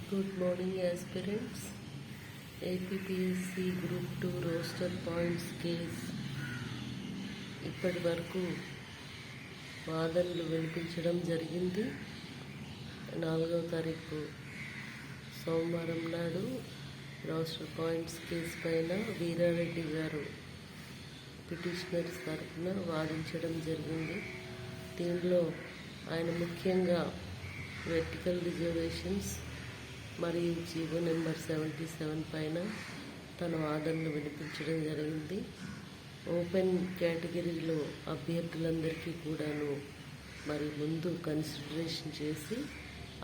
Good morning aspirants. APPSC Group 2 roster points case ఇప్పటి వరకు వాదనలు వినిపించడం జరిగింది. 4వ తారీఖు సోమవారం నాడు రోస్టర్ పాయింట్స్ కేసు పైన వీరారెడ్డి గారు పిటిషనర్స్ తరఫున వాదించడం జరిగింది. దీనిలో ఆయన ముఖ్యంగా వెర్టికల్ రిజర్వేషన్స్ మరియు జీవో నెంబర్ 77 పైన తన వాదనలు వినిపించడం జరిగింది. ఓపెన్ కేటగిరీలో అభ్యర్థులందరికీ కూడాను మరి ముందు కన్సిడరేషన్ చేసి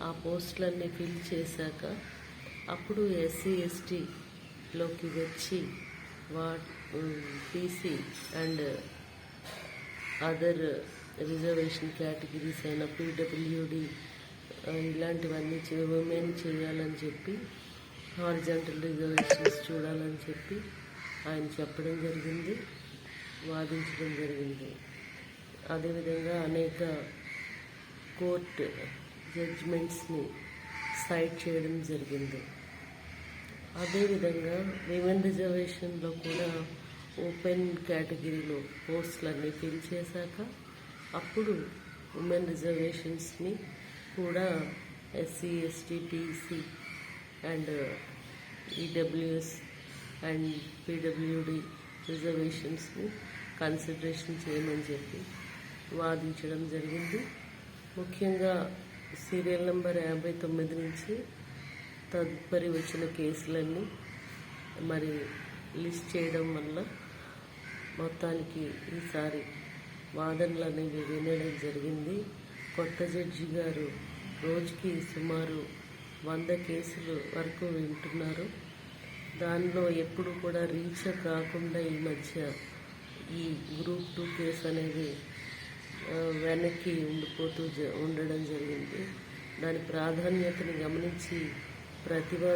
ఆ పోస్టులన్నీ ఫిల్ చేశాక అప్పుడు ఎస్సీ ఎస్టీలోకి వచ్చి PC and other reservation categories అయిన పీడబ్ల్యూడి ఇలాంటివన్నీ ఉమెన్ చేయాలని చెప్పి హారిజాంటల్ రిజర్వేషన్స్ చూడాలని చెప్పి ఆయన చెప్పడం జరిగింది, వాదించడం జరిగింది. అదేవిధంగా అనేక కోర్టు జడ్జిమెంట్స్ని సైట్ చేయడం జరిగింది. అదేవిధంగా విమెన్ రిజర్వేషన్లో కూడా ఓపెన్ కేటగిరీలో పోస్టులన్నీ ఫిల్ చేశాక అప్పుడు ఉమెన్ రిజర్వేషన్స్ని కూడా SC ST BC and EWS and PWD రిజర్వేషన్స్ని కన్సిడరేషన్ చేయమని చెప్పి వాదించడం జరిగింది. ముఖ్యంగా సీరియల్ నెంబర్ 59 నుంచి తదుపరి వచ్చిన కేసులన్నీ మరి లిస్ట్ చేయడం వల్ల మొత్తానికి ఈసారి వాదనలు అనేవి వినడం జరిగింది. కొత్త జడ్జి గారు రోజుకి సుమారు 100 కేసులు వరకు వింటున్నారు. దానిలో ఎప్పుడు కూడా రీచ్ కాకుండా ఈ మధ్య ఈ గ్రూప్ 2 కేసు అనేది వెనక్కి ఉండిపోతూ ఉండడం జరిగింది. దాని ప్రాధాన్యతను గమనించి ప్రతిభ